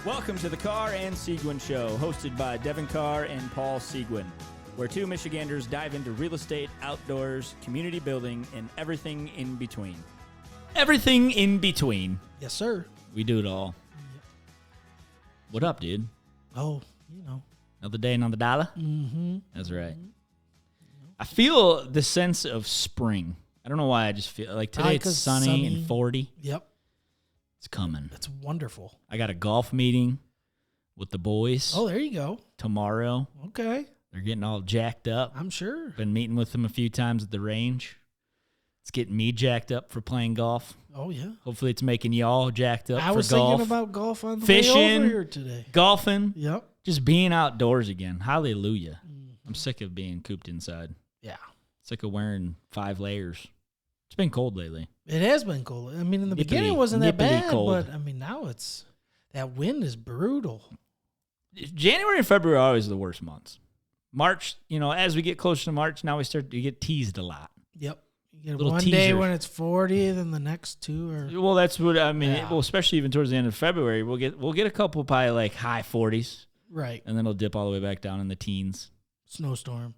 Welcome to the Carr and Seguin Show, hosted by Devon Carr and Paul Seguin, where two Michiganders dive into real estate, outdoors, community building, and everything in between. Everything in between. Yes, sir. We do it all. Yep. What up, dude? Oh, you know. Another day, another dollar? Mm-hmm. That's right. I feel the sense of spring. I don't know why, I just feel like today it's sunny and 40. Yep. It's coming. That's wonderful. I got a golf meeting with the boys. Oh, there you go. Tomorrow. Okay. They're getting all jacked up. I'm sure. Been meeting with them a few times at the range. It's getting me jacked up for playing golf. Oh, yeah. Hopefully it's making y'all jacked up for golf. I was thinking about golf on the Fishing, way over here today. Golfing. Yep. Just being outdoors again. Hallelujah. Mm-hmm. I'm sick of being cooped inside. Yeah. Sick of wearing 5 layers. It's been cold lately. It has been cold. I mean, in the beginning it wasn't that bad, cold. But I mean, now that wind is brutal. January and February are always the worst months. March, as we get closer to March, now we start to get teased a lot. Yep. You get little one teaser. day when it's 40, then the next 2 are. Well, that's what I mean. Yeah. Well, especially even towards the end of February, we'll get a couple probably like high 40s. Right. And then it'll dip all the way back down in the teens. Snowstorm.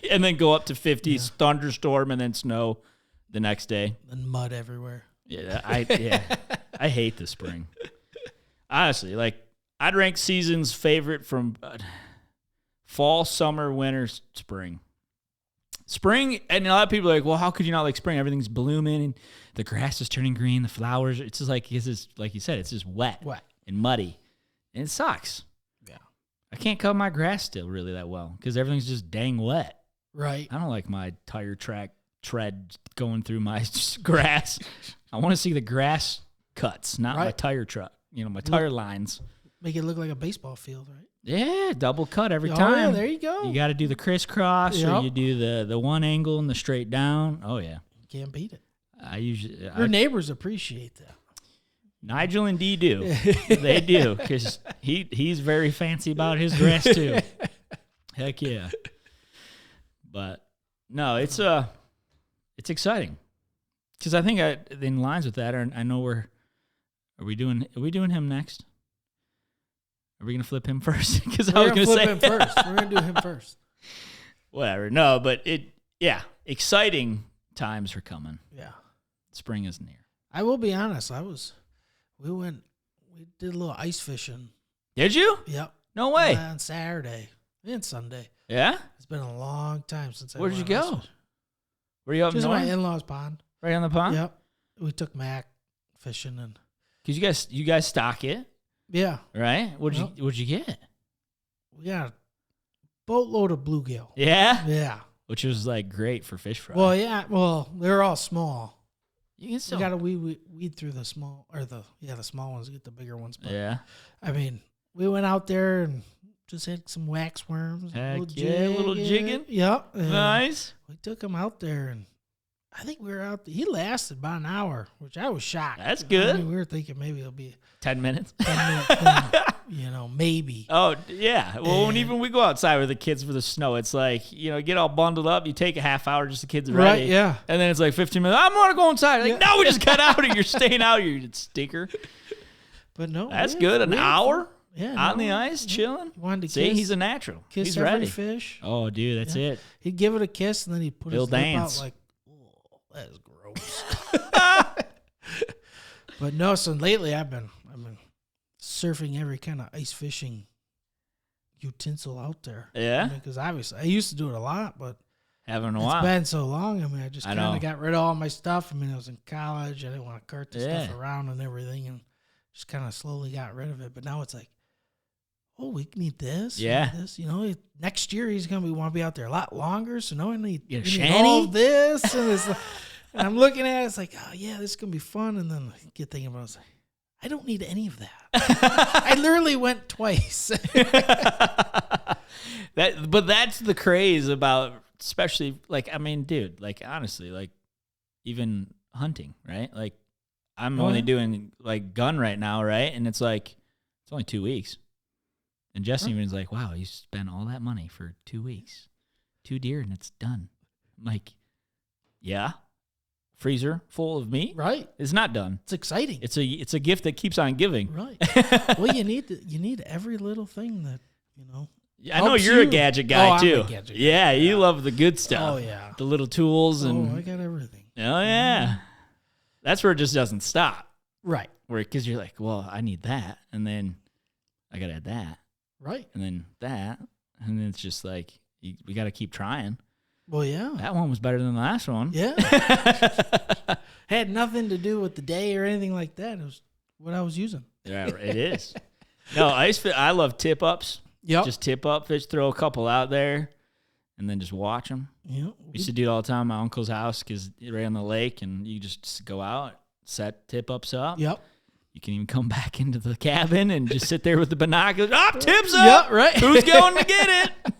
And then go up to 50s, thunderstorm, and then snow the next day. And mud everywhere. Yeah, I hate the spring. Honestly, I'd rank seasons favorite from fall, summer, winter, spring. Spring, and a lot of people are like, well, how could you not like spring? Everything's blooming, and the grass is turning green, the flowers. It's just like you said, it's just wet and muddy, and it sucks. Yeah, I can't cut my grass still really that well because everything's just dang wet. Right. I don't like my tire track tread going through my grass. I want to see the grass cuts, not my tire truck. My tire lines. Make it look like a baseball field, right? Yeah, double cut every time. Yeah, there you go. You got to do the crisscross, or you do the one angle and the straight down. Oh yeah, you can't beat it. Your neighbors appreciate that. Nigel and Dee do. They do, because he's very fancy about his grass too. Heck yeah. But no, it's exciting because I think in lines with that, I know are we doing him next? Are we gonna flip him first? Because I was gonna say him first. We're gonna do him first. Whatever. No, but exciting times are coming. Yeah, spring is near. I will be honest. We did a little ice fishing. Did you? Yep. No way. On Saturday and Sunday. Yeah. It's been a long time since Where'd you go? Were you up just north? my in-laws' pond. Right on the pond. Yep. We took Mac fishing and. Cause you guys stock it. Yeah. Right. What'd you get? We got a boatload of bluegill. Yeah. Yeah. Which was like great for fish fry. Well, yeah. Well, they're all small. You can still. We got to weed through the small the small ones to get the bigger ones. But, yeah. I mean, we went out there and just had some wax worms. Heck yeah, little jigging. Yep. Nice. We took him out there, and I think we were out there. He lasted about an hour, which I was shocked. That's good. I mean, we were thinking maybe it'll be 10 minutes. 10 minutes thing, maybe. Oh, yeah. Well, when even we go outside with the kids for the snow, it's like, get all bundled up. You take a half hour just the kids are ready. Right, yeah. And then it's like 15 minutes. I'm going to go inside. Like, no, we just got out of You're staying out here, you stinker. But no. That's good. An hour? Yeah. On the ice, chilling? Wanted to See, kiss. He's a natural. Kiss He's every ready. fish. Oh, dude, that's it. He'd give it a kiss, and then he'd put his lip out like, oh, that is gross. But no, so lately I've been surfing every kind of ice fishing utensil out there. Yeah? Because obviously I used to do it a lot, but Haven't a it's while. been so long. I mean, I just I kind know. of got rid of all my stuff. I mean, I was in college. I didn't want to cart the Yeah. stuff around and everything, and just kind of slowly got rid of it. But now it's like, oh, we need this. Yeah. Need this. Next year he's going to want to be out there a lot longer. So now we need Get a we need shanty? all of this. And, and I'm looking at it. It's like, oh, yeah, this is going to be fun. And then I get thinking about it. It's like, I don't need any of that. I literally went twice. But that's the craze about, especially, dude, honestly, even hunting, right? Like, I'm only doing, gun right now, right? And it's like, it's only 2 weeks. And Justin even's like, wow, you spent all that money for 2 weeks. 2 deer and it's done. I'm like, yeah. freezer full of meat. Right. It's not done. It's exciting. It's a gift that keeps on giving. Right. Well, you need every little thing that, I know you're a gadget guy too. I'm a gadget guy. Yeah, you love the good stuff. Oh yeah. The little tools and I got everything. Oh yeah. That's where it just doesn't stop. Right. Because you're like, well, I need that, and then I gotta add that. Right. And then that, and then it's just like we got to keep trying. Well, yeah. That one was better than the last one. Yeah. Had nothing to do with the day or anything like that. It was what I was using. Yeah, it is. No, I love tip ups. Yep. Just tip up fish, throw a couple out there, and then just watch them. Yep. We used to do it all the time at my uncle's house because right on the lake, and you just go out, set tip ups up. Yep. You can even come back into the cabin and just sit there with the binoculars. Tips up. Yep, right. Who's going to get it?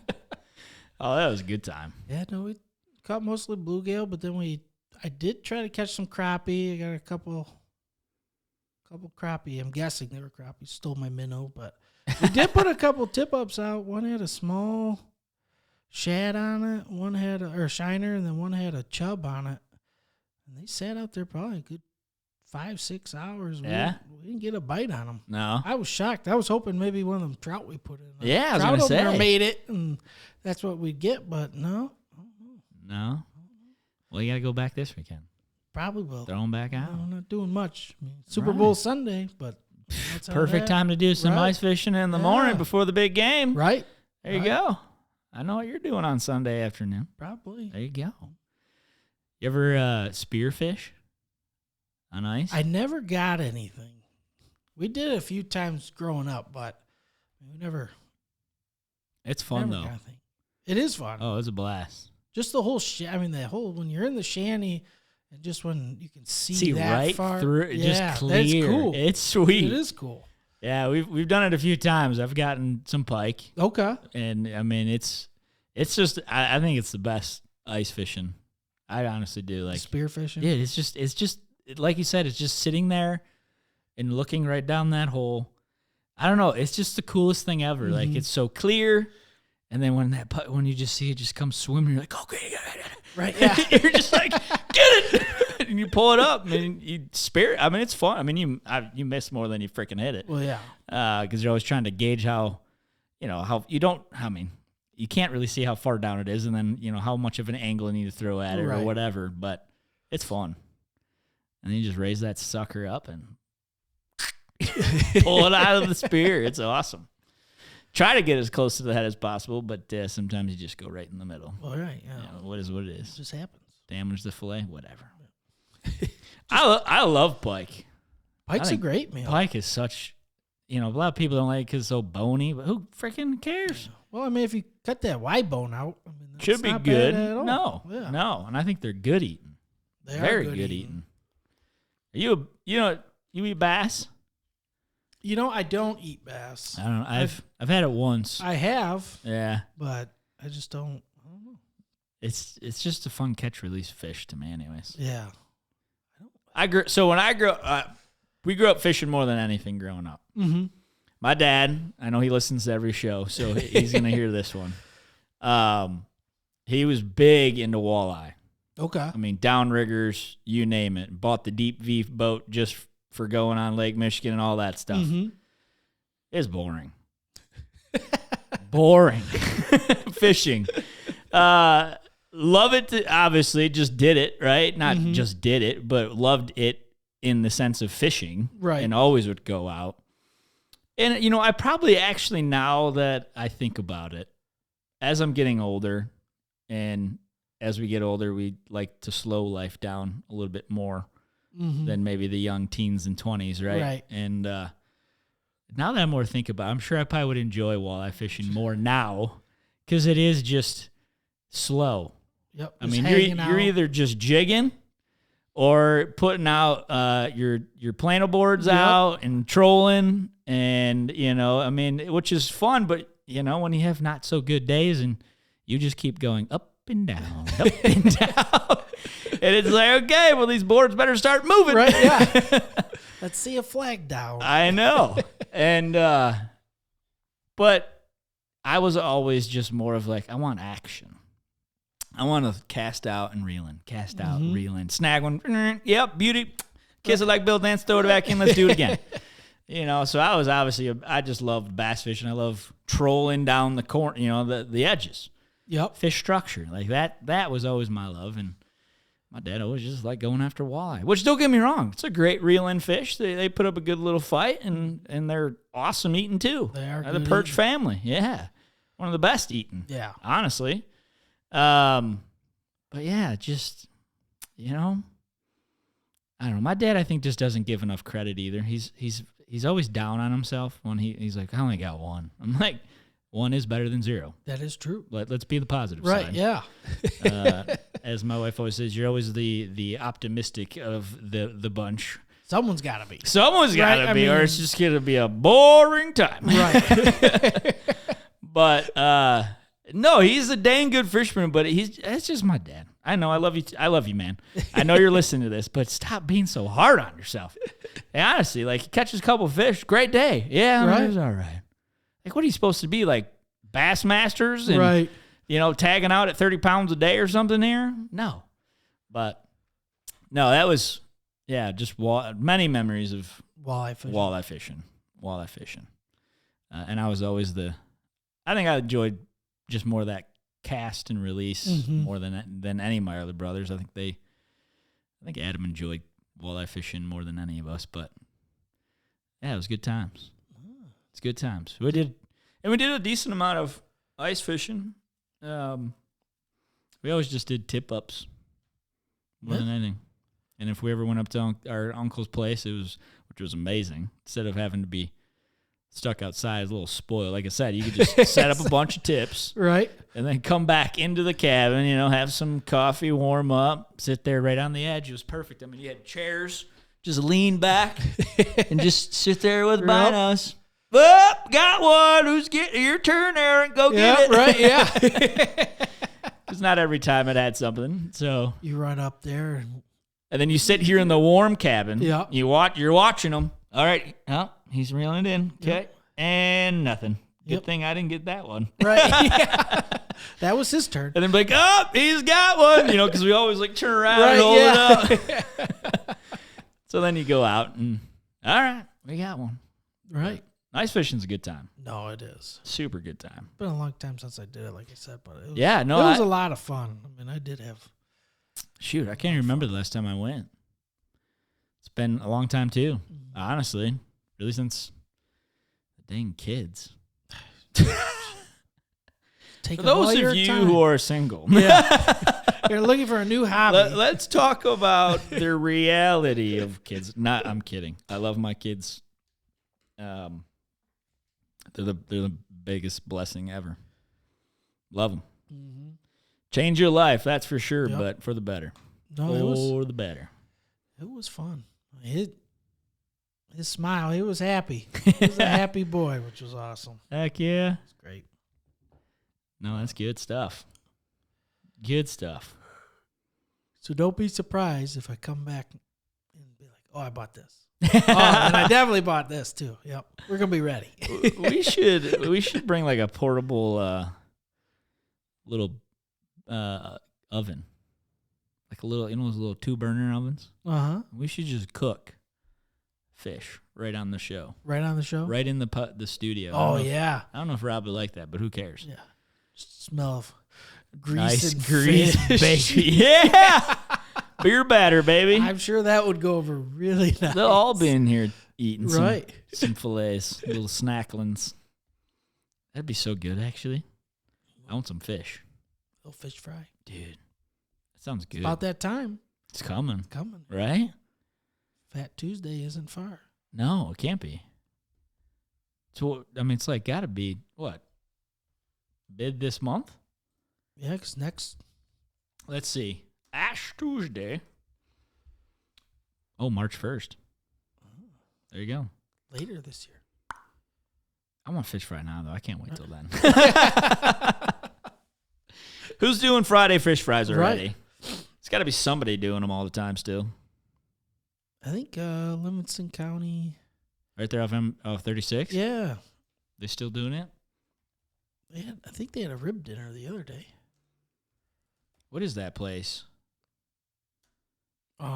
Oh, that was a good time. Yeah, no, we caught mostly bluegill, but then I did try to catch some crappie. I got a couple crappie. I'm guessing they were crappie. Stole my minnow, but we did put a couple tip-ups out. One had a small shad on it. One had a shiner, and then one had a chub on it. And they sat out there probably a good 5-6 hours. Yeah? We didn't get a bite on them. No. I was shocked. I was hoping maybe one of them trout we put in. Yeah, I was going to say. made it, and that's what we'd get, but no. No? Well, you got to go back this weekend. Probably will. Throw them back out. I'm not doing much. I mean, Super Bowl Sunday, but perfect time to do some ice fishing in the morning before the big game. Right. There you go. I know what you're doing on Sunday afternoon. Probably. There you go. You ever spearfish on ice? I never got anything. We did it a few times growing up, but we never. It's fun, though. It is fun. Oh, it's a blast. Just the whole when you're in the shanty, and just when you can see that right far through, just clear. That's cool. It's sweet. It is cool. Yeah, we've done it a few times. I've gotten some pike. Okay. And I mean, it's just I think it's the best ice fishing. I honestly do. Like spear fishing. Yeah, it's just like you said. It's just sitting there and looking right down that hole. I don't know. It's just the coolest thing ever. Mm-hmm. Like it's so clear. And then when you just see it just come swimming, you're like, okay, right? Yeah, you're just like, get it, and you pull it up, and you spear it. I mean, it's fun. I mean, you miss more than you freaking hit it. Well, yeah, because you're always trying to gauge how you don't. I mean, you can't really see how far down it is, and then how much of an angle you need to throw at it or whatever. But it's fun, and then you just raise that sucker up and pull it out of the spear. It's awesome. Try to get as close to the head as possible, but sometimes you just go right in the middle. All right, yeah. What is what it is. It just happens. Damage the fillet, whatever. I love pike. Pike's a great meal. Pike is such, a lot of people don't like it because it's so bony, but who freaking cares? Well, I mean, if you cut that Y bone out, that's should be not good. Bad at all. No, and I think they're good eating. They very are good eating. Are you eat bass? I don't eat bass. I don't know. I've had it once. I have. Yeah. But I just don't. I don't know. It's just a fun catch release fish to me, anyways. Yeah. We grew up fishing more than anything growing up. Mm-hmm. My dad, I know he listens to every show, so he's gonna hear this one. He was big into walleye. Okay. I mean, downriggers, you name it. Bought the deep V boat just for going on Lake Michigan and all that stuff. Mm-hmm. It's boring. Boring. Fishing. Love it, obviously, just did it, right? Not just did it, but loved it in the sense of fishing. Right. And always would go out. And, I probably actually, now that I think about it, as I'm getting older, and as we get older, we like to slow life down a little bit more. Mm-hmm. Than maybe the young teens and 20s, right? Right. And now that I'm more thinking about it, I'm sure I probably would enjoy walleye fishing more now because it is just slow. Yep. I mean, you're either just jigging or putting out your plano boards out and trolling and, which is fun, but, when you have not so good days and you just keep going up and down, up and down. And it's like, okay, well, these boards better start moving. Right, yeah. Let's see a flag down. I know. And, but I was always just more of like, I want action. I want to cast out and reel in. Cast out, reel in. Snag one. Yep, beauty. Kiss it like Bill Dance. Throw it back in. Let's do it again. So I was obviously, I just loved bass fishing. I love trolling down the corner, the edges. Yep. Fish structure. Like that was always my love. And my dad always just liked going after walleye, which don't get me wrong. It's a great reel-in fish. They put up a good little fight, and they're awesome eating too. They are the perch family. Yeah. One of the best eating. Yeah. Honestly. But yeah, just, I don't know. My dad, I think, just doesn't give enough credit either. He's always down on himself when he's like, I only got one. I'm like, one is better than zero. That is true. Let's be the positive right, side. Yeah. As my wife always says, you're always the optimistic of the bunch. Someone's got to be. Someone's got to be, or it's just going to be a boring time. Right. But no, he's a dang good fisherman, but it's just my dad. I know, I love you. I love you, man. I know you're listening to this, but stop being so hard on yourself. And honestly, like, he catches a couple of fish, great day. Yeah, right. It was all right. Like, what are you supposed to be, like Bass Masters and right. Tagging out at 30 pounds a day or something here? No. But no, that was just many memories of walleye fishing. And I was always I think I enjoyed just more of that cast and release more than any of my other brothers. I think Adam enjoyed walleye fishing more than any of us, but yeah, it was good times. It's good times. We did a decent amount of ice fishing. We always just did tip ups more than anything. And if we ever went up to our uncle's place, which was amazing. Instead of having to be stuck outside, a little spoiled. Like I said, you could just set up a bunch of tips, right, and then come back into the cabin. Have some coffee, warm up, sit there right on the edge. It was perfect. I mean, you had chairs, just lean back and just sit there with binos. Oh, got one. Who's getting your turn, Aaron? Go get it. Right, yeah. Because not every time it had something. So you run up there, and then you sit here in the warm cabin. Yeah. You're watching them. All right. Oh, he's reeling it in. Okay. Yep. And nothing. Good thing I didn't get that one. Right. Yeah. That was his turn. And then be like, oh, he's got one. Because we always like turn around and hold it up. So then you go out and, all right, we got one. Right. Ice fishing's a good time. No, it is. Super good time. It's been a long time since I did it, like I said, but it was, it was a lot of fun. I mean, I did have. Shoot, I can't even remember the last time I went. It's been a long time too, honestly. Really since the dang kids. For those of you who are single. Yeah. You're looking for a new hobby. Let's talk about the reality of kids. I'm kidding. I love my kids. They're the biggest blessing ever. Love them. Mm-hmm. Change your life, that's for sure, but for the better. No, the better. It was fun. His smile, he was happy. He was a happy boy, which was awesome. Heck yeah. It's great. No, that's good stuff. Good stuff. So don't be surprised if I come back and be like, oh, I bought this. And I definitely bought this too. Yep. We're going to be ready. we should bring like a portable little oven. Like a little, those little 2-burner ovens? Uh-huh. We should just cook fish right on the show. Right on the show? Right in the studio. Oh, yeah. I don't know if Rob would like that, but who cares? Yeah. Smell of grease nice and grease, fish. baby. Yeah. Beer batter, baby. I'm sure that would go over really nice. They'll all be in here eating right. some fillets, little snacklings. That'd be so good, actually. I want some fish. A little fish fry. Dude, that sounds good. It's about that time. It's coming. It's coming. Right? Fat Tuesday isn't far. No, it can't be. So, I mean, it's like got to be, what, mid this month? Yeah, because next. Let's see. Ash Tuesday. Oh, March 1st. There you go. Later this year. I want fish fry now, though. I can't wait till then. Who's doing Friday fish fries already? Right. It's got to be somebody doing them all the time still. I think Livingston County. Right there off 36? Yeah. They still doing it? I think they had a rib dinner the other day. What is that place? It's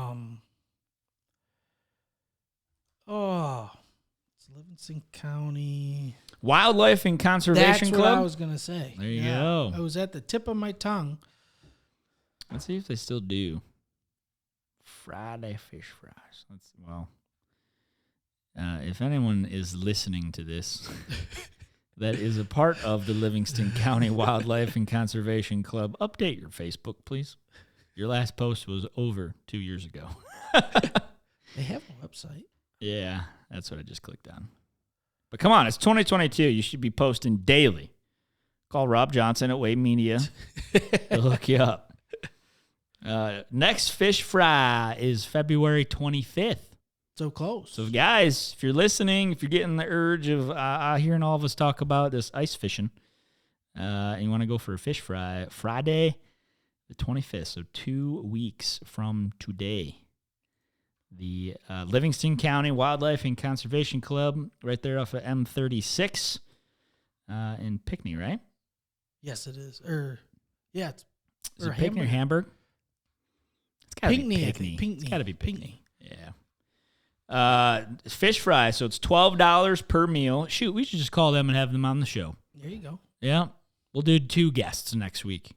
Livingston County Wildlife and Conservation Club? That's what I was going to say. There you go. I was at the tip of my tongue. Let's see if they still do. Friday fish fries. If anyone is listening to this that is a part of the Livingston County Wildlife and Conservation Club, update your Facebook, please. Your last post was over 2 years ago. They have a website. Yeah, that's what I just clicked on. But come on, it's 2022. You should be posting daily. Call Rob Johnson at Wade Media. He'll hook you up. Next fish fry is February 25th. So close. So, guys, if you're listening, if you're getting the urge of hearing all of us talk about this ice fishing, and you want to go for a fish fry, Friday the 25th, so 2 weeks from today, the Livingston County Wildlife and Conservation Club, right there off of M36 in Pinckney, right? Yes, it is. It's is it Pinckney or Hamburg? It's got to be Pinckney. Pinckney. It's got to be Pinckney. Yeah. Fish fry, so it's $12 per meal. Shoot, we should just call them and have them on the show. There you go. Yeah. We'll do 2 guests next week.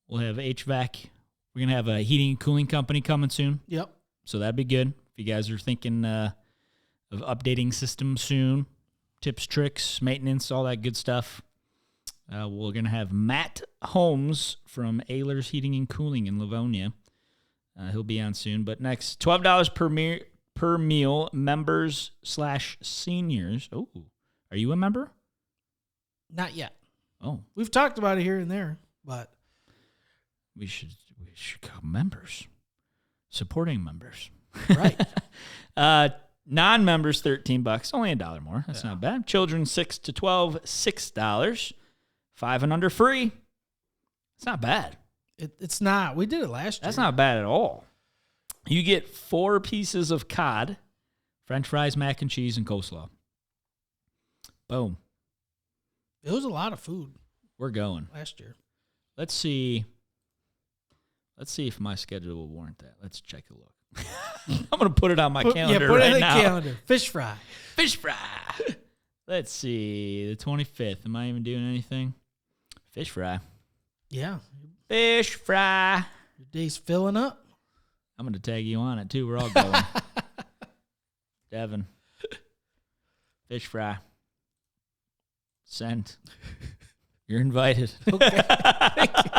We'll have HVAC. We're going to have a heating and cooling company coming soon. Yep. So that'd be good. If you guys are thinking of updating systems soon, tips, tricks, maintenance, all that good stuff. We're going to have Matt Holmes from Ehlers Heating and Cooling in Livonia. He'll be on soon. But next, $12 per meal, members/seniors. Oh, are you a member? Not yet. Oh. We've talked about it here and there, but we should go members. Supporting members. Right. Non-members, $13. Only $1 more. That's not bad. Children 6 to 12, $6. 5 and under free. It's not bad. It's not. We did it last year. That's not bad at all. You get 4 pieces of cod, French fries, mac and cheese, and coleslaw. Boom. It was a lot of food. We're going. Last year. Let's see if my schedule will warrant that. Let's take a look. I'm going to put it on my calendar put right it in now. the calendar. Fish fry. Fish fry. Let's see. The 25th. Am I even doing anything? Fish fry. Yeah. Fish fry. Your day's filling up. I'm going to tag you on it, too. We're all going. Devon. Fish fry. Send. You're invited. Okay. Thank you.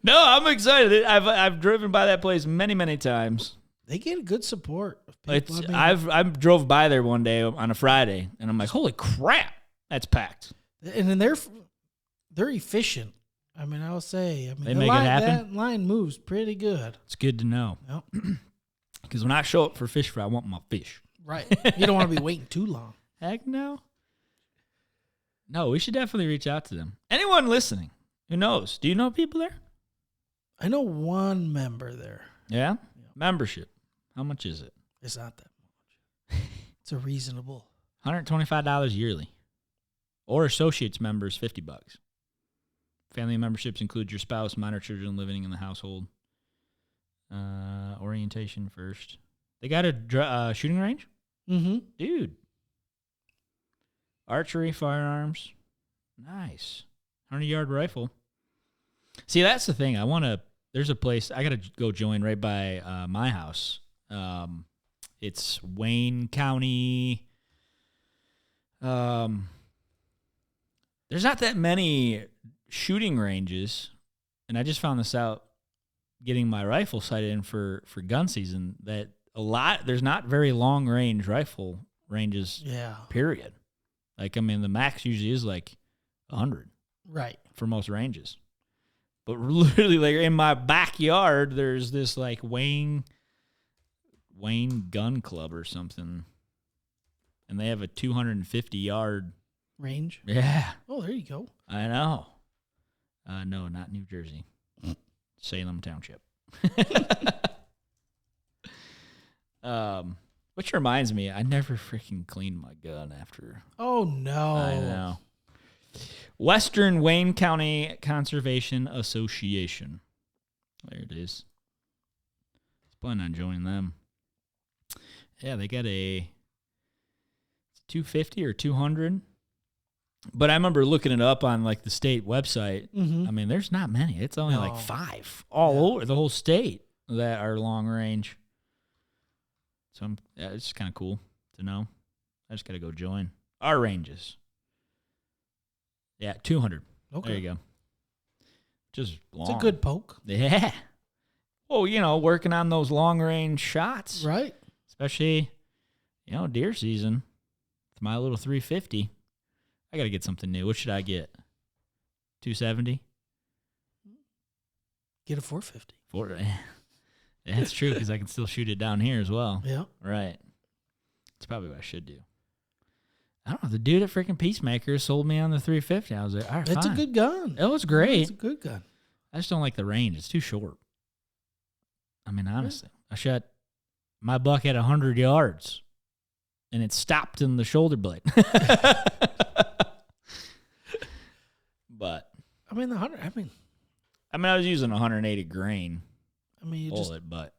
No, I'm excited. I've driven by that place many times. They get good support. Of people. I drove by there one day on a Friday, and I'm like, holy crap, that's packed. And then they're efficient. I mean, I will say. They make it happen. That line moves pretty good. It's good to know. Yep. Because when I show up for fish fry, I want my fish. Right. You don't want to be waiting too long. Heck no. No, we should definitely reach out to them. Anyone listening, who knows? Do you know people there? I know one member there. Yeah? Membership. How much is it? It's not that much. It's a reasonable. $125 yearly. Or associates members, $50. Family memberships include your spouse, minor children living in the household. Orientation first. They got a shooting range? Mm-hmm. Dude. Archery, firearms. Nice. 100-yard rifle. See, that's the thing. There's a place I got to go join right by my house. It's Wayne County. There's not that many shooting ranges, and I just found this out getting my rifle sighted in for gun season, that there's not very long range rifle ranges. Yeah. Period. Like, I mean, the max usually is like 100. Right. For most ranges. But literally, like, in my backyard, there's this like Wayne Gun Club or something, and they have a 250-yard range. Yeah. Oh, there you go. I know. No, not New Jersey. Salem Township. Which reminds me, I never freaking cleaned my gun after. Oh no. I know. Western Wayne County Conservation Association. There it is. I was planning on joining them. Yeah, they got a 250 or 200. But I remember looking it up on like the state website. Mm-hmm. I mean, there's not many. It's only like 5 all over the whole state that are long range. So it's just kind of cool to know. I just got to go join our ranges. Yeah, 200. Okay. There you go. Just long. It's a good poke. Yeah. Well, working on those long-range shots. Right. Especially, deer season. With my little 350. I got to get something new. What should I get? 270? Get a 450. Yeah, that's true because I can still shoot it down here as well. Yeah. Right. That's probably what I should do. I don't know. The dude at freaking Peacemaker sold me on the 350. I was like, all right, It's fine. a good gun. It was great. It's a good gun. I just don't like the range. It's too short. I mean, honestly, I shot my buck at 100 yards, and it stopped in the shoulder blade. But I mean, I was using 180 grain. I mean, bullet, but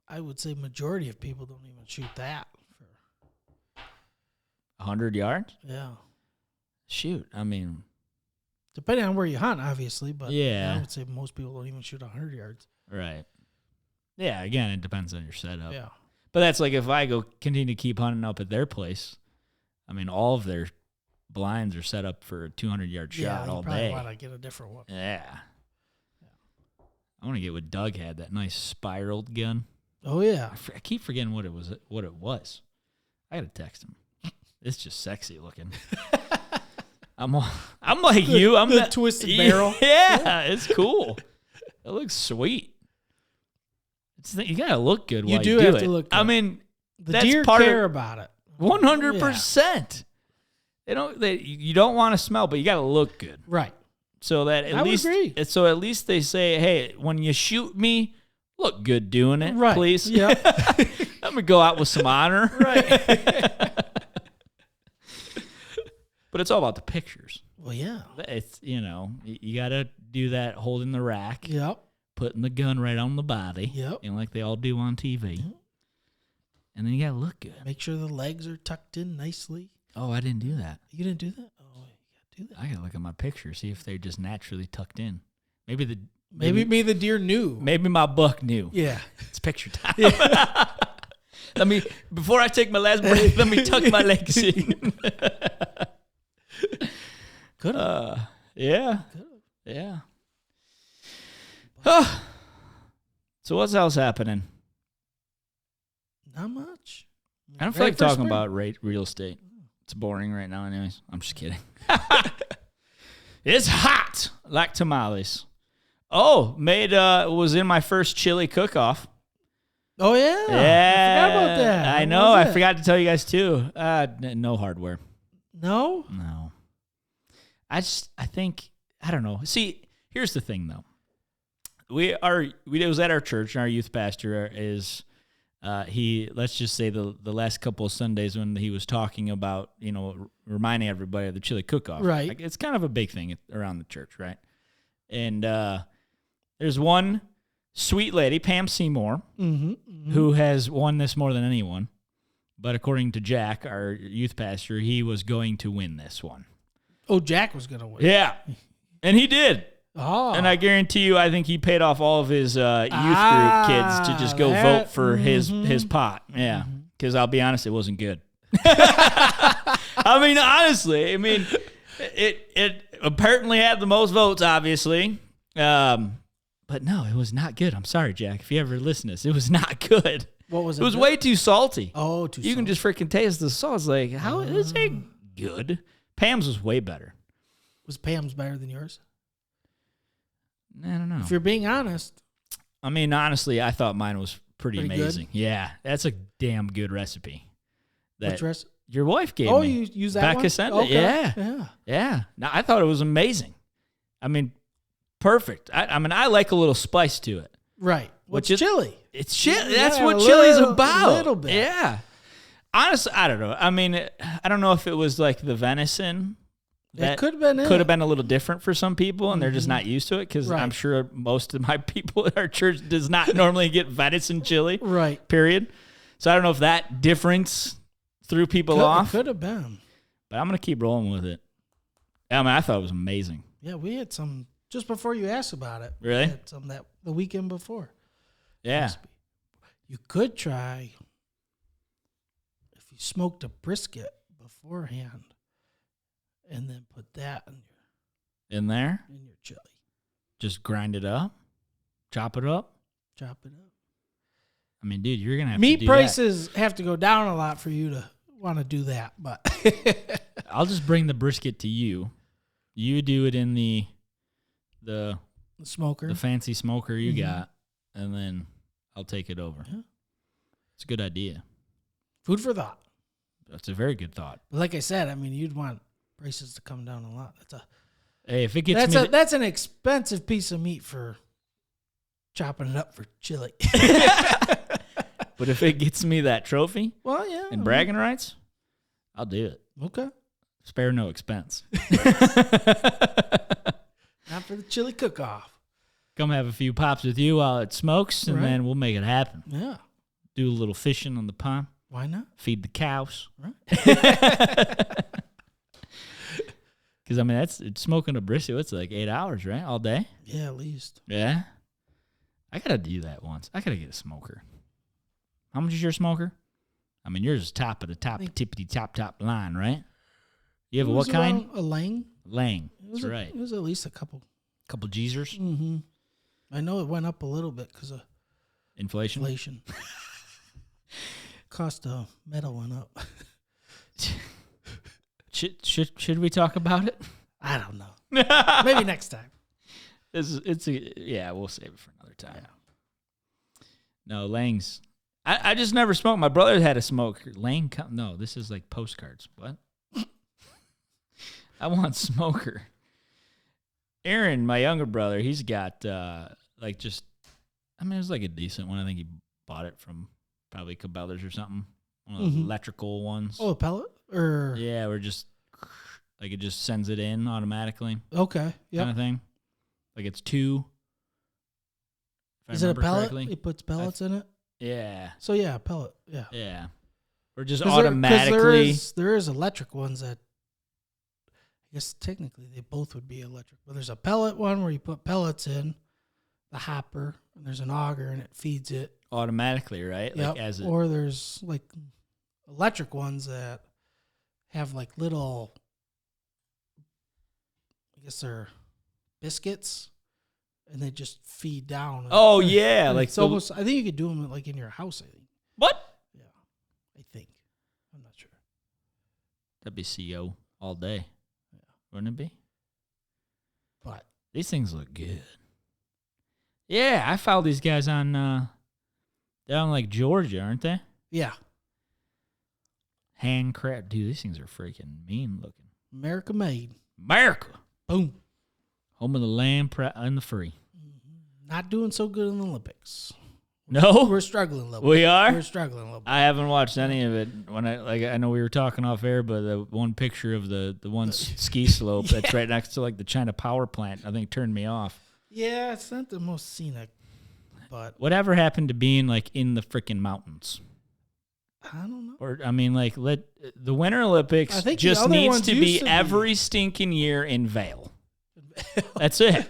I would say majority of people don't even shoot that for 100 yards. Yeah. Shoot, I mean, depending on where you hunt, obviously, but yeah, I would say most people don't even shoot 100 yards. Right. Yeah. Again, it depends on your setup. Yeah. But that's like if I continue to keep hunting up at their place. I mean, all of their blinds are set up for a 200-yard shot all day. Yeah, want to get a different one. Yeah. I want to get what Doug had, that nice spiraled gun. Oh yeah. I keep forgetting what it was. I got to text him. It's just sexy looking. I'm like you. I'm the twisted barrel. Yeah, it's cool. It looks sweet. You gotta look good. You while do you do have it. to look good. I mean, the that's deer part care of, about it. 100%. You don't want to smell, but you gotta look good. Right. So that at least they say, hey, when you shoot me, look good doing it, right. please. Yeah. Let me go out with some honor. Right. But it's all about the pictures. Well, yeah. It's, you got to do that holding the rack. Yep. Putting the gun right on the body. Yep. Like they all do on TV. Yep. And then you got to look good. Make sure the legs are tucked in nicely. Oh, I didn't do that. You didn't do that? Oh, you got to do that. I got to look at my picture, see if they're just naturally tucked in. Maybe the deer knew. Maybe my buck knew. Yeah. It's picture time. Yeah. Before I take my last breath, let me tuck my legs in. Good. Yeah. Good. Yeah. So what's else happening? Not much. I don't feel like talking about real estate. It's boring right now anyways. I'm just kidding. It's hot like tamales. Oh, was in my first chili cook-off. Oh, yeah. Yeah. I forgot about that. I know. I forgot to tell you guys, too. No hardware. No? No. I think, I don't know. See, here's the thing, though. It was at our church, and our youth pastor is, let's just say the last couple of Sundays when he was talking about, reminding everybody of the chili cook-off. Right. Like, it's kind of a big thing around the church, right? And there's one sweet lady, Pam Seymour, who has won this more than anyone. But according to Jack, our youth pastor, he was going to win this one. Oh, Jack was going to win. Yeah. And he did. Oh. And I guarantee you, I think he paid off all of his youth group kids to just go vote for his pot. Yeah. Because I'll be honest, it wasn't good. Honestly, it apparently had the most votes, obviously. But no, it was not good. I'm sorry, Jack. If you ever listen to this, it was not good. What was it? It was way too salty. Oh, too salty. You can just freaking taste the sauce. Like, how is it good? Pam's was way better. Was Pam's better than yours? I don't know. If you're being honest. Honestly, I thought mine was pretty amazing. Good? Yeah, that's a damn good recipe. Which recipe? Your wife gave me. Oh, you use that Becca one? sent it. Okay. Yeah. No, I thought it was amazing. Perfect. I like a little spice to it. Right. What's chili? It's chili. That's what chili's about. A little bit. Yeah. Honestly, I don't know. I don't know if it was like the venison That could have been a little different for some people, and they're just not used to it because I'm sure most of my people at our church does not normally get venison chili. Right. Period. So I don't know if that difference threw people off. Could have been. But I'm going to keep rolling with it. I mean, I thought it was amazing. Yeah, we had some just before you asked about it. Really? We had some the weekend before. Yeah. You could try if you smoked a brisket beforehand and then put that in your chili. Just grind it up, chop it up. I mean, dude, you're gonna have meat to do prices have to go down a lot for you to want to do that, but I'll just bring the brisket to you. You do it in the smoker, the fancy smoker you got, and then I'll take it over. Yeah. It's a good idea. Food for thought. That's a very good thought. But like I said, I mean, you'd want prices to come down a lot. Hey, if it gets that's an expensive piece of meat for chopping it up for chili. But if it gets me that trophy, well, yeah, and bragging rights, I'll do it. Okay. Spare no expense. Not for the chili cook-off. Come have a few pops with you while it smokes, and then we'll make it happen. Yeah. Do a little fishing on the pond. Why not? Feed the cows. Right. Because, I mean, it's smoking a brisket. It's like 8 hours, right? All day? Yeah, at least. Yeah. I got to do that once. I got to get a smoker. How much is your smoker? I mean, yours is top of the top, tippity-top line, right? You have what kind? A Lang. Lang. That's right. It was at least a couple Geezers? Mm-hmm. I know it went up a little bit because of inflation. Cost of metal went up. Should we talk about it? I don't know. Maybe next time. We'll save it for another time. Yeah. No, Lang's. I just never smoked. My brother had a smoker. Lang. No, this is like postcards. What? I want smoker. Aaron, my younger brother, he's got it was like a decent one. I think he bought it from probably Cabela's or something. One of those electrical ones. Oh, a pellet? Or yeah, or just like it just sends it in automatically. Okay. Yeah. Kind of thing. Like it's 2. Is it a pellet? He puts pellets in it? Yeah. So yeah, a pellet. Yeah. Yeah. Or just automatically. There is electric ones that I guess technically they both would be electric. But there's a pellet one where you put pellets in the hopper and there's an auger and it feeds it automatically, right? Yep. Like or there's like electric ones that have like little, I guess they're biscuits, and they just feed down. Oh yeah, like it's almost. I think you could do them like in your house. I think. What? Yeah, I think. I'm not sure. That'd be CO all day. Yeah, wouldn't it be? But these things look good. Yeah, I followed these guys on down like Georgia, aren't they? Yeah. Handcraft. Dude, these things are freaking mean looking. America made. America. Boom. Home of the land and the free. Not doing so good in the Olympics. No? We're struggling a little bit. We are? We're struggling a little bit. I haven't watched any of it. I know we were talking off air, but the one picture of the one ski slope that's right next to like the China power plant, I think turned me off. Yeah, it's not the most scenic, but whatever happened to being like in the freaking mountains? I don't know. Or I mean, like the Winter Olympics just needs to be every stinking year in Vail. That's it.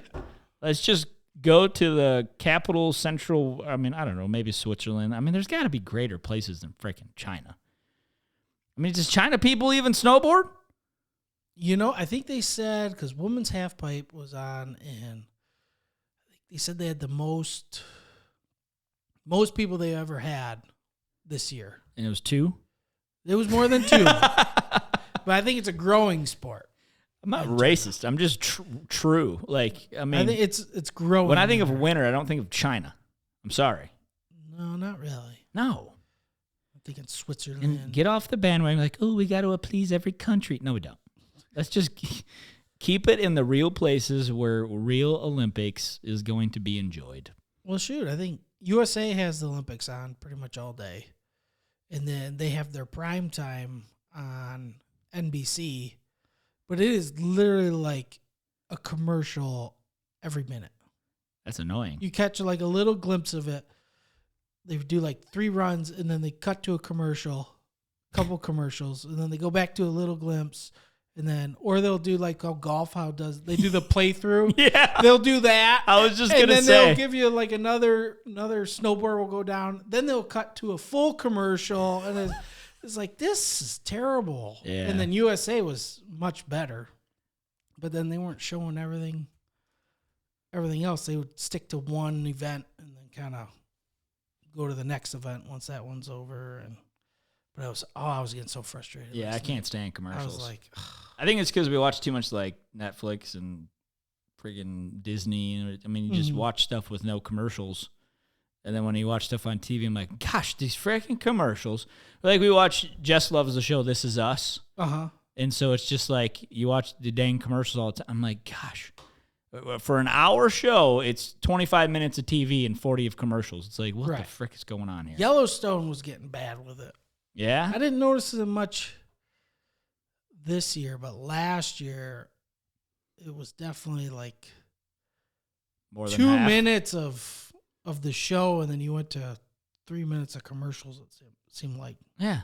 Let's just go to the capital central. I mean, I don't know, maybe Switzerland. I mean, there's got to be greater places than freaking China. I mean, does China people even snowboard? You know, I think they said because women's halfpipe was on, and I think they said they had the most people they ever had this year. And it was 2? It was more than 2. But I think it's a growing sport. I'm not racist. I'm just true. Like, I mean, I think it's growing. When I think of winter, I don't think of China. I'm sorry. No, not really. No. I'm thinking Switzerland. And get off the bandwagon like, oh, we got to appease every country. No, we don't. Let's just keep it in the real places where real Olympics is going to be enjoyed. Well, shoot, I think USA has the Olympics on pretty much all day. And then they have their prime time on NBC. But it is literally like a commercial every minute. That's annoying. You catch like a little glimpse of it. They do like 3 runs, and then they cut to a couple commercials, and then they go back to a little glimpse, and then, or they'll do like how golf they do the playthrough. Yeah. They'll do that. I was just going to say. And then they'll give you like another snowboard will go down. Then they'll cut to a full commercial, and it's like, this is terrible. Yeah. And then USA was much better, but then they weren't showing everything else. They would stick to one event and then kind of go to the next event once that one's over. But I was getting so frustrated. Yeah, I can't stand commercials. I was like, ugh. I think it's because we watch too much like Netflix and friggin' Disney. I mean, you just watch stuff with no commercials. And then when you watch stuff on TV, I'm like, gosh, these freaking commercials. Like we watch Jess Loves the Show, This Is Us. Uh-huh. And so it's just like you watch the dang commercials all the time. I'm like, gosh, for an hour show, it's 25 minutes of TV and 40 of commercials. It's like, what the frick is going on here? Yellowstone was getting bad with it. Yeah? I didn't notice it much this year, but last year it was definitely like more than 2 half. minutes of the show, and then you went to 3 minutes of commercials. It seemed like. Yeah.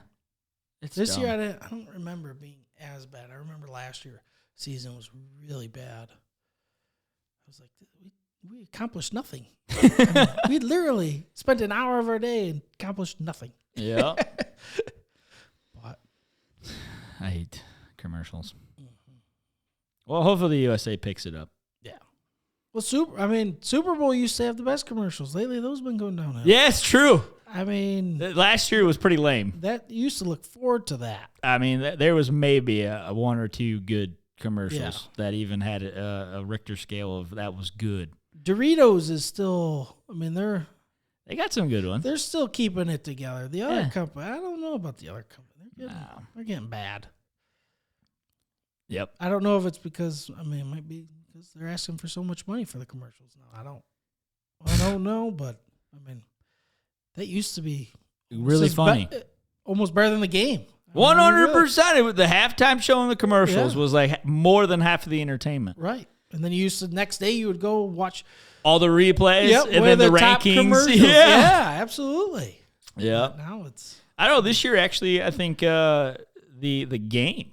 This dumb. year I don't remember it being as bad. I remember last year season was really bad. I was like, we accomplished nothing. We literally spent an hour of our day and accomplished nothing. Yeah. But I hate commercials. Well, hopefully the USA picks it up. yeah. Well, Super Bowl used to have the best commercials. Lately, those have been going downhill. Yeah, it's true. I mean, Last year was pretty lame. that you used to look forward to that. I mean, there was maybe a one or two good commercials that even had a Richter scale of that was good. Doritos is still. I mean, They got some good ones. they're still keeping it together. The other company, I don't know about the other company. They're getting bad. Yep. I don't know if it's because it might be because they're asking for so much money for the commercials now. I don't know, but that used to be Really funny. Almost better than the game. 100%. The halftime show and the commercials was like more than half of the entertainment. Right. And then the next day you would go watch all the replays and then the top rankings. Commercials. Yeah, absolutely. Yeah. But now it's. I don't know. This year, actually, I think the game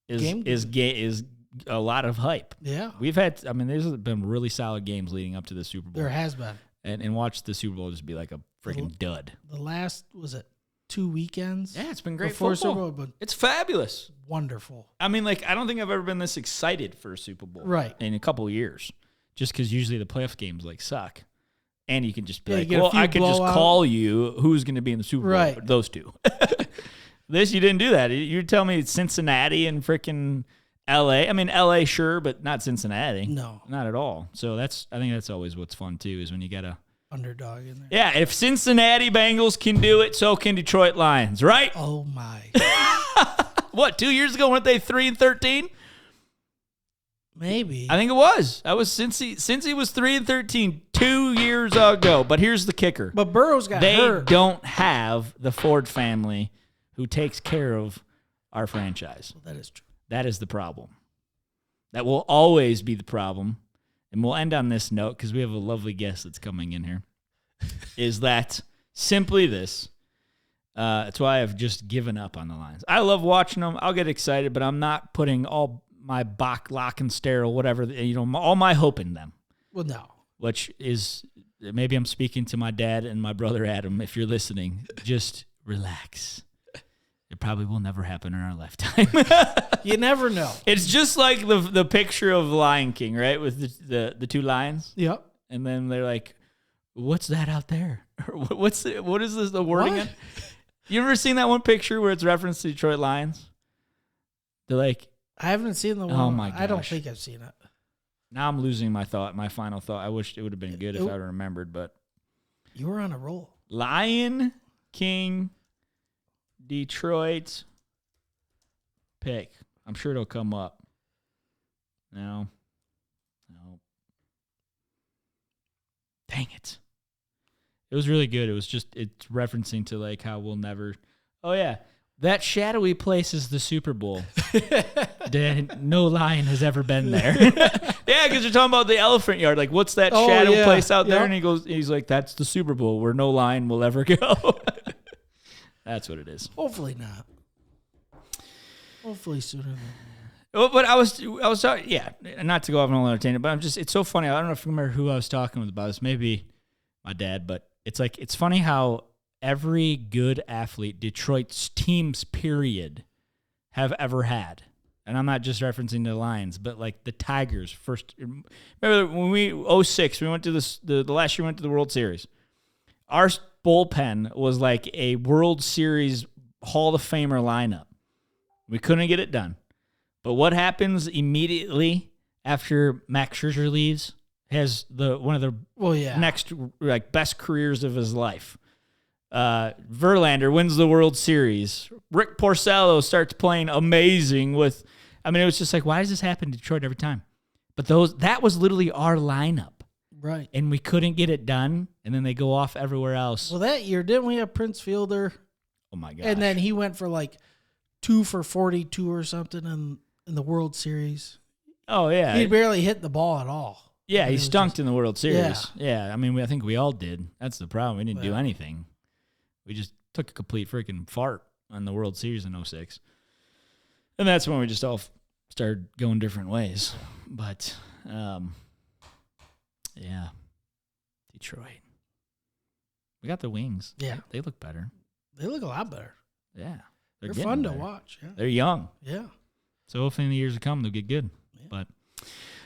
is a lot of hype. Yeah. We've had. There's been really solid games leading up to the Super Bowl. There has been. And watch the Super Bowl just be like a freaking dud. The last, was it 2 weekends? Yeah, it's been great before football. Super Bowl, but It's fabulous. wonderful. I don't think I've ever been this excited for a Super Bowl in a couple of years. Just because usually the playoff games suck. And you can just be I could just call you who's going to be in the Super Bowl. Right. Those two. This, you didn't do that. You tell me it's Cincinnati and freaking L.A. L.A. sure, but not Cincinnati. No. Not at all. So I think that's always what's fun, too, is when you got a underdog in there. Yeah, if Cincinnati Bengals can do it, so can Detroit Lions, right? Oh, my. What, 2 years ago, weren't they 3-13? Maybe. I think it was. Cincy was 3-13 2 years ago. But here's the kicker. But Burrow's got hurt. They don't have the Ford family who takes care of our franchise. Well, that is true. That is the problem. That will always be the problem. And we'll end on this note because we have a lovely guest that's coming in here. Is that simply this. That's why I've just given up on the Lions. I love watching them. I'll get excited, but I'm not putting all my Bach, Lock, and Sterile, whatever, all my hope in them. Well, no. Which is, maybe I'm speaking to my dad and my brother Adam. If you're listening, just relax. It probably will never happen in our lifetime. You never know. It's just like the picture of Lion King, right? With the two lions. Yep. And then they're like, what's that out there? What is this, the wording? What? You ever seen that one picture where it's referenced to Detroit Lions? They're like, I haven't seen the one. Oh my gosh. I don't think I've seen it. Now I'm losing my final thought. I wish it would have been good if I remembered, but you were on a roll. Lion King, Detroit pick. I'm sure it'll come up. No. Dang it. It was really good. It was just, it's referencing to how we'll never. Oh, yeah. That shadowy place is the Super Bowl. No lion has ever been there. Yeah, because you're talking about the elephant yard. Like, what's that shadow place out there? And he's like, that's the Super Bowl where no lion will ever go. That's what it is. Hopefully not. Hopefully sooner than. Well, but I was talking, yeah, not to go off on a little entertainment, but it's so funny. I don't know if you remember who I was talking with about this. Maybe my dad, but it's funny how every good athlete Detroit's teams, period, have ever had. And I'm not just referencing the Lions, but like the Tigers first. Remember when 06, we went to the last year we went to the World Series. Our bullpen was like a World Series Hall of Famer lineup. We couldn't get it done. But what happens immediately after Max Scherzer leaves? Has one of the next like best careers of his life. Verlander wins the World Series. Rick Porcello starts playing amazing it was just like, why does this happen to Detroit every time? But that was literally our lineup. Right. And we couldn't get it done, and then they go off everywhere else. Well, that year, didn't we have Prince Fielder? Oh, my gosh. And then he went for like 2 for 42 or something in the World Series. Oh, yeah. He barely hit the ball at all. Yeah, he stunked in the World Series. Yeah, I mean, I think we all did. That's the problem. We didn't do anything. We just took a complete freaking fart on the World Series in 06. And that's when we just all started going different ways. But, yeah, Detroit. We got the Wings. Yeah. They look better. They look a lot better. Yeah. They're fun to watch. Yeah. They're young. Yeah. So hopefully in the years to come, they'll get good. Yeah. But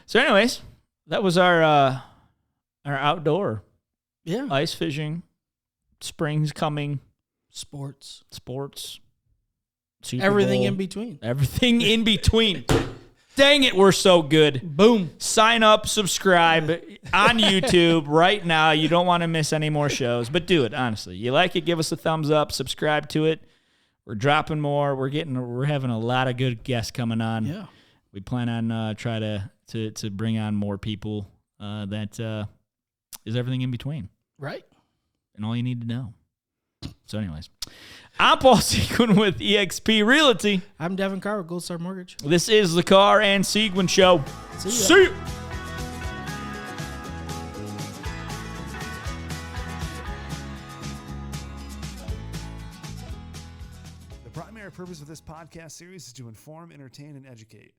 so anyways, that was our outdoor ice fishing. Spring's coming. Sports. Super Everything Bowl. In between. Everything in between. Dang it, we're so good. Boom. Sign up, subscribe on YouTube right now. You don't want to miss any more shows, but do it, honestly. You like it, give us a thumbs up, subscribe to it. We're dropping more. We're having a lot of good guests coming on. Yeah. We plan on try to bring on more people that is everything in between. Right. And all you need to know. So anyways, I'm Paul Seguin with eXp Realty. I'm Devon Carr with Gold Star Mortgage. This is the Carr and Seguin Show. See ya. The primary purpose of this podcast series is to inform, entertain, and educate.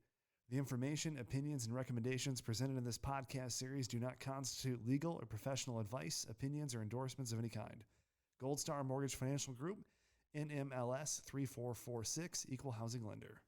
The information, opinions, and recommendations presented in this podcast series do not constitute legal or professional advice, opinions, or endorsements of any kind. Gold Star Mortgage Financial Group, NMLS 3446, Equal Housing Lender.